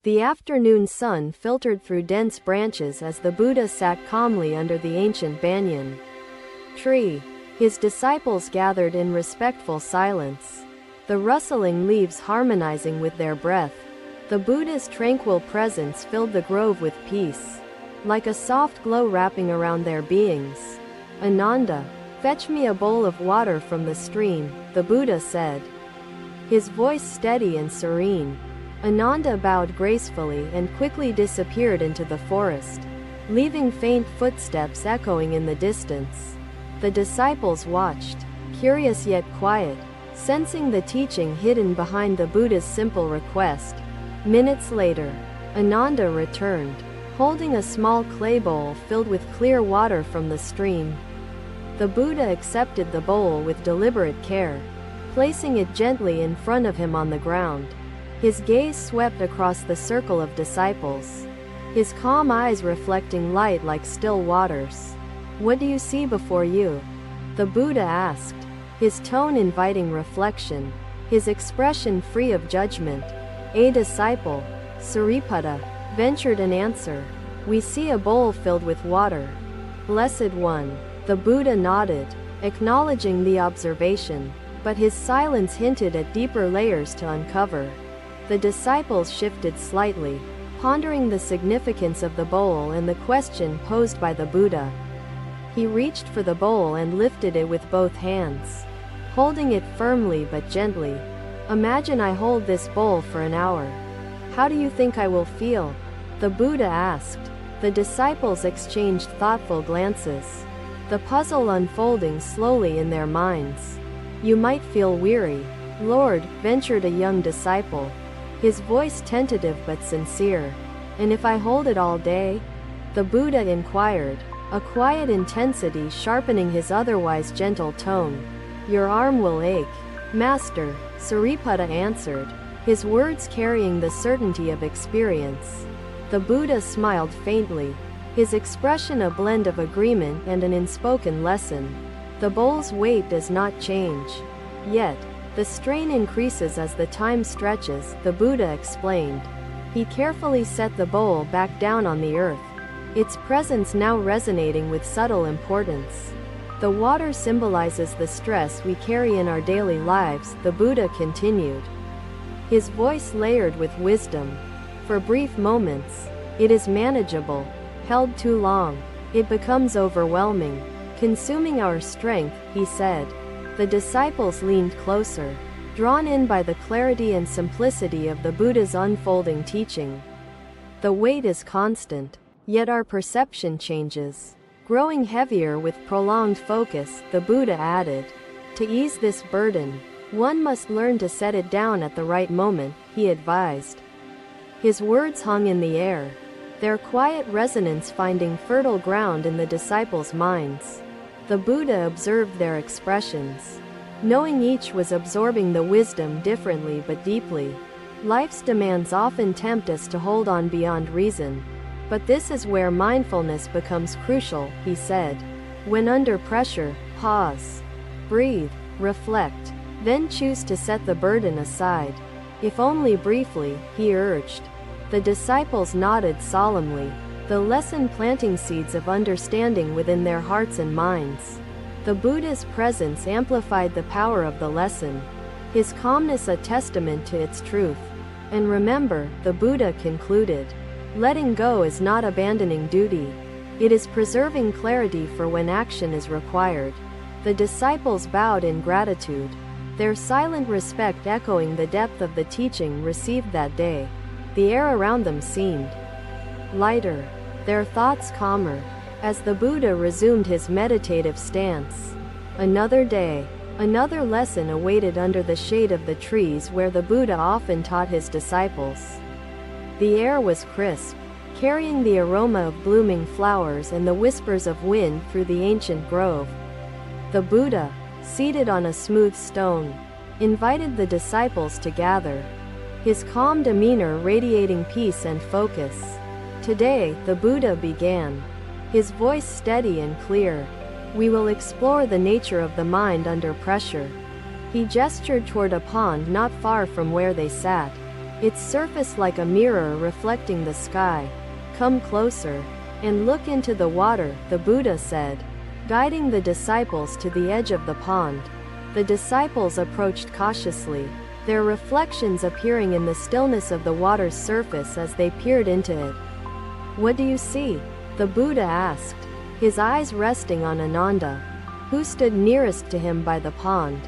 The afternoon sun filtered through dense branches as the Buddha sat calmly under the ancient banyan tree. His disciples gathered in respectful silence, the rustling leaves harmonizing with their breath. The Buddha's tranquil presence filled the grove with peace, like a soft glow wrapping around their beings. "Ananda, fetch me a bowl of water from the stream," the Buddha said, his voice steady and serene. Ananda bowed gracefully and quickly disappeared into the forest, leaving faint footsteps echoing in the distance. The disciples watched, curious yet quiet, sensing the teaching hidden behind the Buddha's simple request. Minutes later, Ananda returned, holding a small clay bowl filled with clear water from the stream. The Buddha accepted the bowl with deliberate care, placing it gently in front of him on the ground. His gaze swept across the circle of disciples, his calm eyes reflecting light like still waters. "What do you see before you?" the Buddha asked, his tone inviting reflection, his expression free of judgment. A disciple, Sariputta, ventured an answer. "We see a bowl filled with water." "Blessed One," the Buddha nodded, acknowledging the observation, but his silence hinted at deeper layers to uncover. The disciples shifted slightly, pondering the significance of the bowl and the question posed by the Buddha. He reached for the bowl and lifted it with both hands, holding it firmly but gently. "Imagine I hold this bowl for an hour. How do you think I will feel?" the Buddha asked. The disciples exchanged thoughtful glances, the puzzle unfolding slowly in their minds. "You might feel weary, Lord," ventured a young disciple, his voice tentative but sincere. "And if I hold it all day?" the Buddha inquired, a quiet intensity sharpening his otherwise gentle tone. "Your arm will ache, Master," Sariputta answered, his words carrying the certainty of experience. The Buddha smiled faintly, his expression a blend of agreement and an unspoken lesson. "The bowl's weight does not change. Yet, the strain increases as the time stretches," the Buddha explained. He carefully set the bowl back down on the earth, its presence now resonating with subtle importance. "The water symbolizes the stress we carry in our daily lives," the Buddha continued, his voice layered with wisdom. "For brief moments, it is manageable. Held too long, it becomes overwhelming, consuming our strength," he said. The disciples leaned closer, drawn in by the clarity and simplicity of the Buddha's unfolding teaching. "The weight is constant, yet our perception changes, growing heavier with prolonged focus," the Buddha added. "To ease this burden, one must learn to set it down at the right moment," he advised. His words hung in the air, their quiet resonance finding fertile ground in the disciples' minds. The Buddha observed their expressions, knowing each was absorbing the wisdom differently but deeply. Life's demands often tempt us to hold on beyond reason, but this is where mindfulness becomes crucial, he said. When under pressure, pause, breathe, reflect, then choose to set the burden aside. If only briefly, he urged. The disciples nodded solemnly, the lesson planting seeds of understanding within their hearts and minds. The Buddha's presence amplified the power of the lesson, his calmness a testament to its truth. And remember, the Buddha concluded, letting go is not abandoning duty. It is preserving clarity for when action is required. The disciples bowed in gratitude, their silent respect echoing the depth of the teaching received that day. The air around them seemed lighter, their thoughts calmer, as the Buddha resumed his meditative stance. Another day, another lesson awaited under the shade of the trees where the Buddha often taught his disciples. The air was crisp, carrying the aroma of blooming flowers and the whispers of wind through the ancient grove. The Buddha, seated on a smooth stone, invited the disciples to gather, his calm demeanor radiating peace and focus. Today, the Buddha began, his voice steady and clear. We will explore the nature of the mind under pressure. He gestured toward a pond not far from where they sat. its surface like a mirror reflecting the sky. "Come closer and look into the water," the Buddha said, guiding the disciples to the edge of the pond. The disciples approached cautiously, their reflections appearing in the stillness of the water's surface as they peered into it. "What do you see?" the Buddha asked, his eyes resting on Ananda, who stood nearest to him by the pond.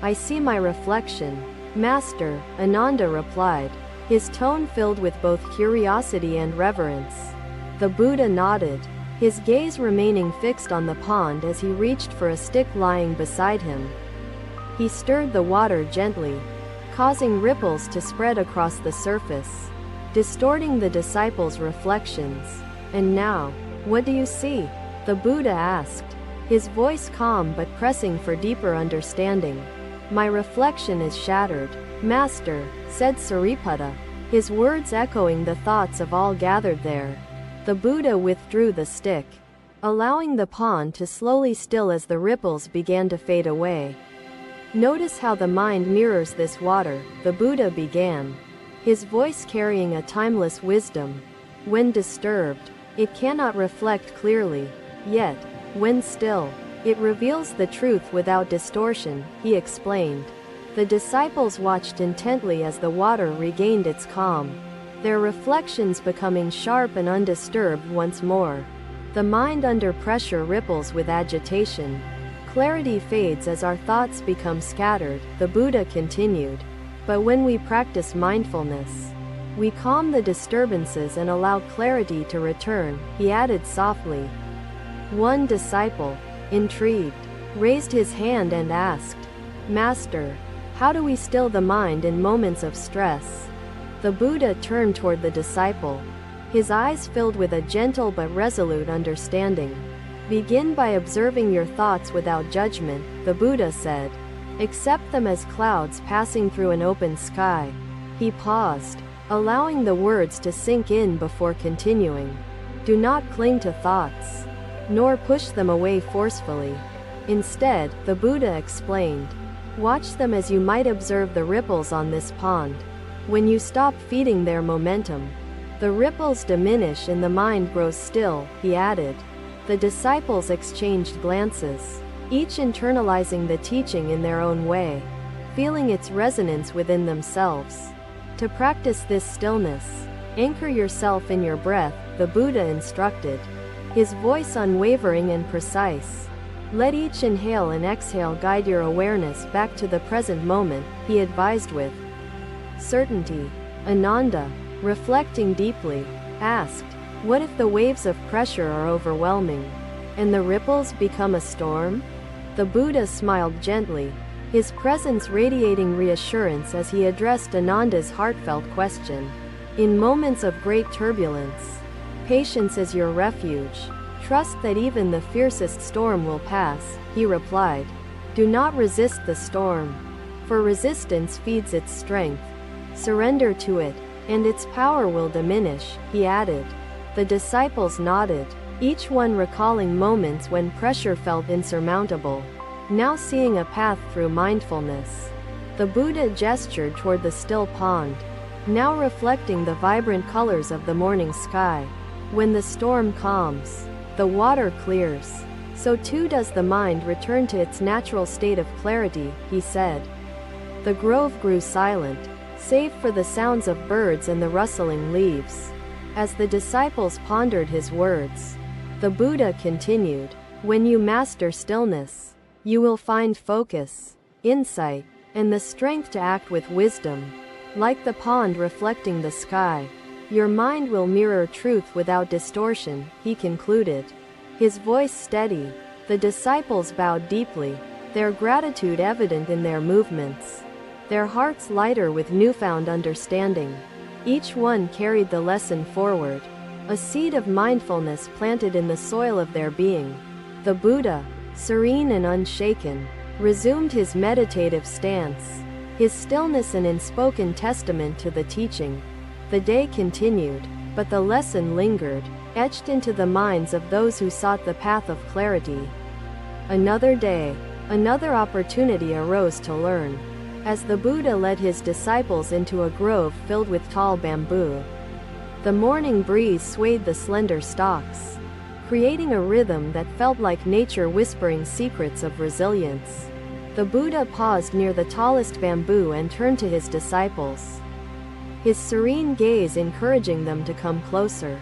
"I see my reflection, Master," Ananda replied, his tone filled with both curiosity and reverence. The Buddha nodded, his gaze remaining fixed on the pond as he reached for a stick lying beside him. He stirred the water gently, causing ripples to spread across the surface, distorting the disciples' reflections. "And now, what do you see?" the Buddha asked, his voice calm but pressing for deeper understanding. "My reflection is shattered, Master," said Sariputta, his words echoing the thoughts of all gathered there. The Buddha withdrew the stick, allowing the pond to slowly still as the ripples began to fade away. "Notice how the mind mirrors this water," the Buddha began, his voice carrying a timeless wisdom. "When disturbed, it cannot reflect clearly, yet, when still, it reveals the truth without distortion," he explained. The disciples watched intently as the water regained its calm, their reflections becoming sharp and undisturbed once more. The mind under pressure ripples with agitation. Clarity fades as our thoughts become scattered, the Buddha continued. But when we practice mindfulness, we calm the disturbances and allow clarity to return, he added softly. One disciple, intrigued, raised his hand and asked, "Master, how do we still the mind in moments of stress?" The Buddha turned toward the disciple, his eyes filled with a gentle but resolute understanding. "Begin by observing your thoughts without judgment," the Buddha said. "Accept them as clouds passing through an open sky." He paused, allowing the words to sink in before continuing. "Do not cling to thoughts, nor push them away forcefully. Instead," the Buddha explained, "watch them as you might observe the ripples on this pond. When you stop feeding their momentum, the ripples diminish and the mind grows still," he added. The disciples exchanged glances, each internalizing the teaching in their own way, feeling its resonance within themselves. To practice this stillness, anchor yourself in your breath, the Buddha instructed, his voice unwavering and precise. "Let each inhale and exhale guide your awareness back to the present moment," he advised with certainty. Ananda, reflecting deeply, asked, "What if the waves of pressure are overwhelming, and the ripples become a storm?" The Buddha smiled gently, his presence radiating reassurance as he addressed Ananda's heartfelt question. "In moments of great turbulence, patience is your refuge. Trust that even the fiercest storm will pass," he replied. "Do not resist the storm, for resistance feeds its strength. Surrender to it, and its power will diminish," he added. The disciples nodded, each one recalling moments when pressure felt insurmountable, now seeing a path through mindfulness. The Buddha gestured toward the still pond, now reflecting the vibrant colors of the morning sky. "When the storm calms, the water clears, so too does the mind return to its natural state of clarity," he said. The grove grew silent, save for the sounds of birds and the rustling leaves. As the disciples pondered his words, the Buddha continued, "When you master stillness, you will find focus, insight, and the strength to act with wisdom. Like the pond reflecting the sky, your mind will mirror truth without distortion," he concluded, his voice steady. The disciples bowed deeply, their gratitude evident in their movements, their hearts lighter with newfound understanding. Each one carried the lesson forward, a seed of mindfulness planted in the soil of their being. The Buddha, serene and unshaken, resumed his meditative stance, his stillness an unspoken testament to the teaching. The day continued, but the lesson lingered, etched into the minds of those who sought the path of clarity. Another day, another opportunity arose to learn. as the Buddha led his disciples into a grove filled with tall bamboo. The morning breeze swayed the slender stalks, creating a rhythm that felt like nature whispering secrets of resilience. The Buddha paused near the tallest bamboo and turned to his disciples, his serene gaze encouraging them to come closer.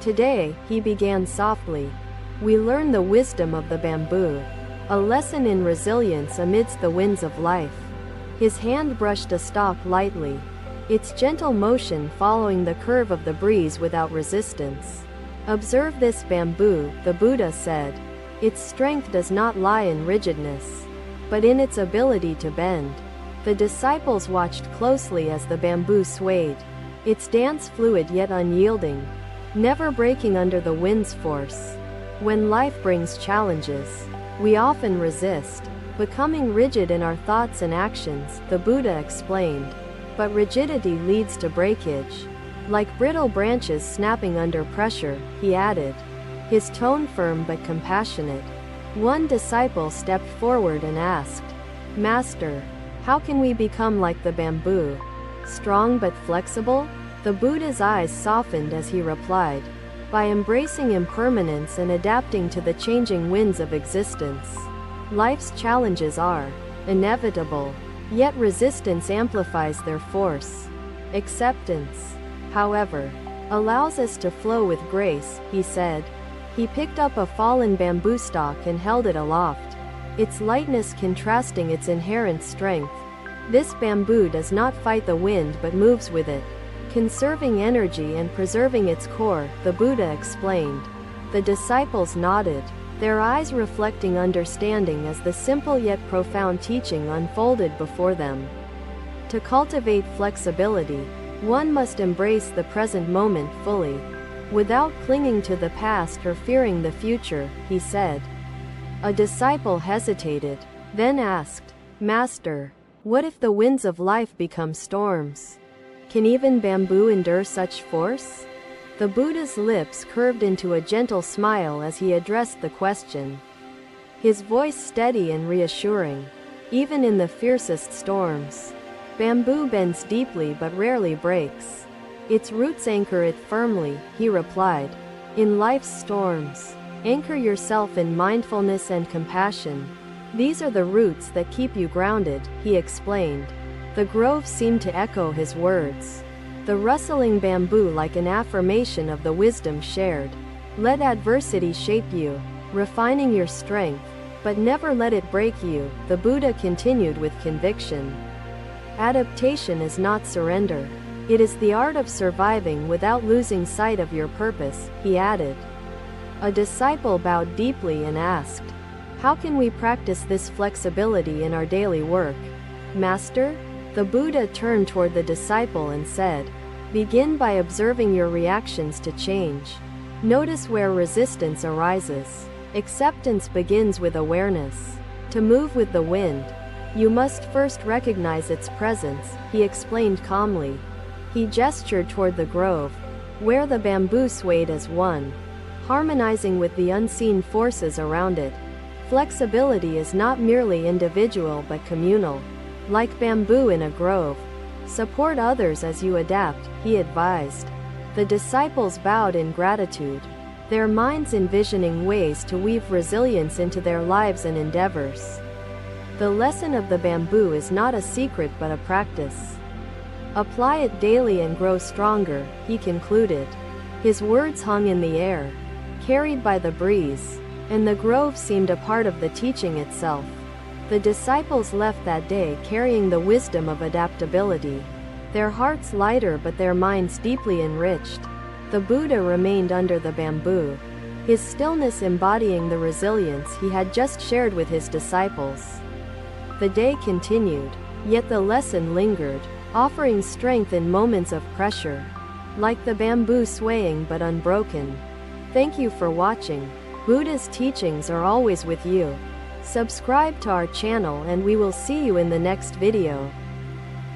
Today, he began softly, we learn the wisdom of the bamboo, a lesson in resilience amidst the winds of life. His hand brushed a stalk lightly, its gentle motion following the curve of the breeze without resistance. Observe this bamboo, the Buddha said. Its strength does not lie in rigidness, but in its ability to bend. The disciples watched closely as the bamboo swayed, its dance fluid yet unyielding, never breaking under the wind's force. When life brings challenges, we often resist, becoming rigid in our thoughts and actions, the Buddha explained. But rigidity leads to breakage, like brittle branches snapping under pressure, he added, his tone firm but compassionate. One disciple stepped forward and asked, Master, how can we become like the bamboo, strong but flexible? The Buddha's eyes softened as he replied, by embracing impermanence and adapting to the changing winds of existence. Life's challenges are inevitable, yet resistance amplifies their force. Acceptance, however, allows us to flow with grace, he said. He picked up a fallen bamboo stalk and held it aloft, its lightness contrasting its inherent strength. This bamboo does not fight the wind but moves with it, conserving energy and preserving its core, the Buddha explained. The disciples nodded, their eyes reflecting understanding as the simple yet profound teaching unfolded before them. To cultivate flexibility, one must embrace the present moment fully, without clinging to the past or fearing the future, he said. A disciple hesitated, then asked, Master, what if the winds of life become storms? Can even bamboo endure such force? The Buddha's lips curved into a gentle smile as he addressed the question, his voice steady and reassuring. Even in the fiercest storms, bamboo bends deeply but rarely breaks. Its roots anchor it firmly, he replied. In life's storms, anchor yourself in mindfulness and compassion. These are the roots that keep you grounded, he explained. The grove seemed to echo his words, the rustling bamboo like an affirmation of the wisdom shared. Let adversity shape you, refining your strength, but never let it break you, the Buddha continued with conviction. Adaptation is not surrender. It is the art of surviving without losing sight of your purpose, he added. A disciple bowed deeply and asked, how can we practice this flexibility in our daily work? Master? The Buddha turned toward the disciple and said, begin by observing your reactions to change. Notice where resistance arises. Acceptance begins with awareness. To move with the wind, you must first recognize its presence, he explained calmly. He gestured toward the grove, where the bamboo swayed as one, harmonizing with the unseen forces around it. Flexibility is not merely individual but communal. Like bamboo in a grove, support others as you adapt, he advised. The disciples bowed in gratitude, their minds envisioning ways to weave resilience into their lives and endeavors. The lesson of the bamboo is not a secret but a practice. Apply it daily and grow stronger, he concluded. His words hung in the air, carried by the breeze, and the grove seemed a part of the teaching itself. The disciples left that day carrying the wisdom of adaptability, their hearts lighter but their minds deeply enriched. The Buddha remained under the bamboo, his stillness embodying the resilience he had just shared with his disciples. The day continued, yet the lesson lingered, offering strength in moments of pressure, like the bamboo swaying but unbroken. Thank you for watching. Buddha's teachings are always with you. Subscribe to our channel and we will see you in the next video.